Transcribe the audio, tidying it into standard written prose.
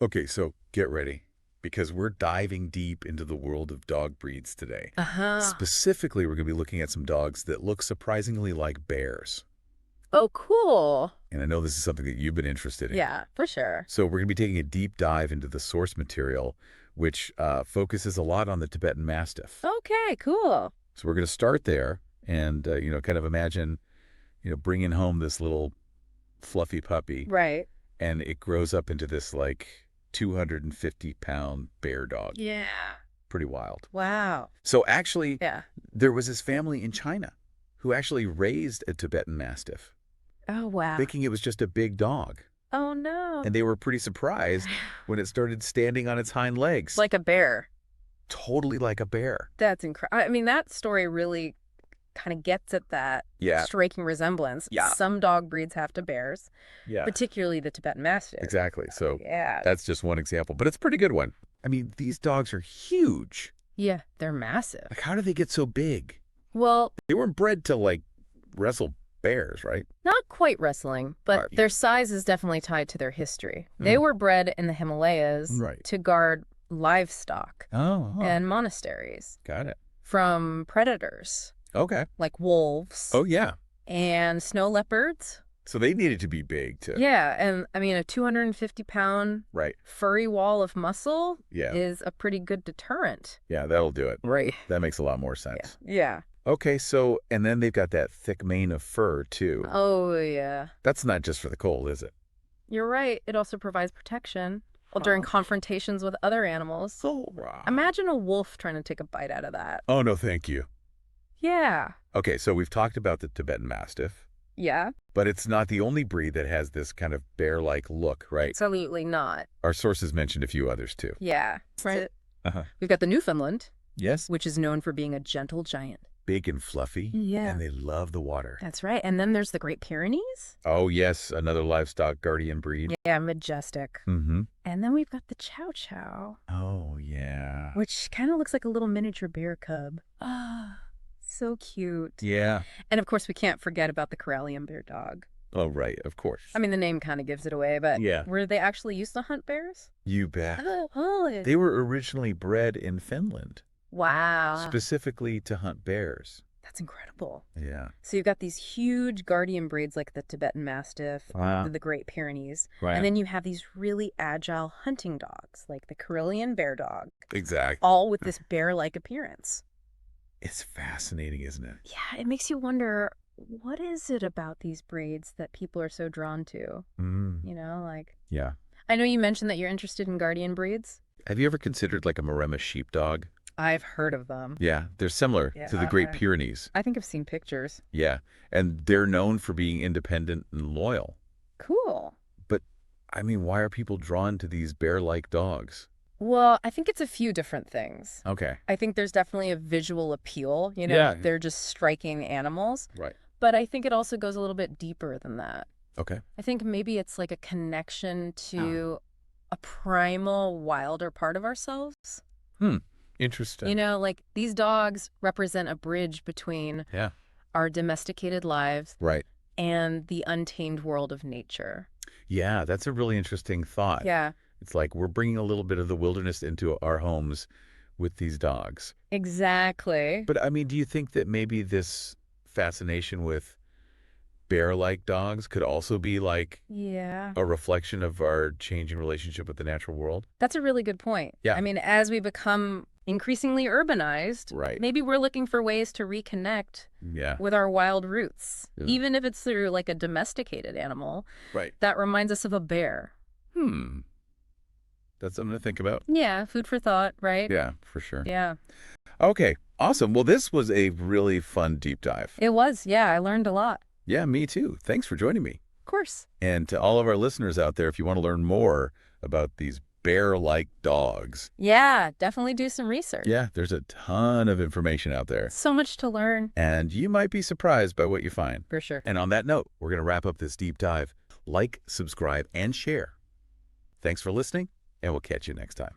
Okay, so get ready because we're diving deep into the world of dog breeds today. Uh-huh. Specifically, we're going to be looking at some dogs that look surprisingly like bears. Oh, cool. And I know this is something that you've been interested in. Yeah, for sure. So we're going to be taking a deep dive into the source material, which focuses a lot on the Tibetan Mastiff. Okay, cool. So we're going to start there and, kind of imagine, bringing home this little fluffy puppy Right. and it grows up into this like 250-pound bear dog. Yeah. Pretty wild. Wow. So actually, Yeah. there was this family in China who actually raised a Tibetan Mastiff, Oh, wow. thinking it was just a big dog. Oh, no. And they were pretty surprised when it started standing on its hind legs, Like a bear. totally like a bear. That's incredible. I mean, that story really kind of gets at that Yeah, striking resemblance. yeah, Some dog breeds have to bears, yeah, particularly the Tibetan Mastiff. exactly. So Yeah. that's just one example, but it's a pretty good one. I mean, these dogs are huge. Yeah, they're massive. Like, how do they get so big? Well, They weren't bred to, like, wrestle bears, right? not quite wrestling, but Right. their size is definitely tied to their history. They Mm. were bred in the Himalayas Right. to guard livestock Oh, huh. and monasteries Got it. from predators Okay. like wolves Oh, yeah. and snow leopards. So they needed to be big to, Yeah, and I mean, a 250-pound right. furry wall of muscle Yeah. is a pretty good deterrent. Yeah, that'll do it. Right. That makes a lot more Yeah. sense. Yeah. Okay, so, and then they've got that thick mane of fur, too. Oh, yeah. That's not just for the cold, is it? You're right. It also provides protection during confrontations with other animals. So, Imagine a wolf trying to take a bite out of that. oh, no, thank you. Yeah. Okay, so we've talked about the Tibetan Mastiff, Yeah. but it's not the only breed that has this kind of bear-like look, right? Absolutely not. Our sources mentioned a few others, too. Yeah. Right. Uh-huh. We've got the Newfoundland, Yes. which is known for being a gentle giant. Big and fluffy. Yeah. And they love the water. That's right. And then there's the Great Pyrenees. Oh, yes, another livestock guardian breed. Yeah, majestic. Mm-hmm. And then we've got the Chow Chow, Oh, yeah. which kind of looks like a little miniature bear cub. Ah, so cute. Yeah. And of course, we can't forget about the Karelian bear dog. Oh, right, of course. I mean, the name kind of gives it away, but Yeah. were they actually used to hunt bears? You bet. Oh, They were originally bred in Finland, wow. specifically to hunt bears. That's incredible. Yeah. So you've got these huge guardian breeds like the Tibetan Mastiff, Wow. the Great Pyrenees, Right. and then you have these really agile hunting dogs like the Karelian bear dog, Exactly. all with this bear-like appearance. It's fascinating, isn't it? Yeah, it makes you wonder, what is it about these breeds that people are so drawn to? Mm. You know, like, Yeah. I know you mentioned that you're interested in guardian breeds. Have you ever considered like a Maremma sheepdog? I've heard of them. Yeah, they're similar Yeah, to the Great Pyrenees. I think I've seen pictures. Yeah, and they're known for being independent and loyal. Cool. But, I mean, why are people drawn to these bear-like dogs? Well, I think it's a few different things. Okay. I think there's definitely a visual appeal. You know, Yeah. they're just striking animals. Right. But I think it also goes a little bit deeper than that. Okay. I think maybe it's like a connection to a primal, wilder part of ourselves. Interesting. You know, like these dogs represent a bridge between Yeah. our domesticated lives Right. and the untamed world of nature. Yeah, that's a really interesting thought. Yeah, It's like we're bringing a little bit of the wilderness into our homes with these dogs. exactly. But, I mean, do you think that maybe this fascination with bear-like dogs could also be like Yeah. a reflection of our changing relationship with the natural world? That's a really good point. Yeah. I mean, as we become increasingly urbanized, Right. maybe we're looking for ways to reconnect Yeah. with our wild roots, Yeah. even if it's through like a domesticated animal Right. that reminds us of a bear. That's something to think about. Yeah, food for thought, right? Yeah, for sure. Yeah. Okay, awesome. Well, this was a really fun deep dive. It was. Yeah, I learned a lot. Yeah, me too. Thanks for joining me. Of course. And to all of our listeners out there, if you want to learn more about these bear-like dogs, Yeah, definitely do some research. yeah, there's a ton of information out there. So much to learn. And you might be surprised by what you find. For sure. And on that note, we're going to wrap up this deep dive. Like, subscribe, and share. Thanks for listening, and we'll catch you next time.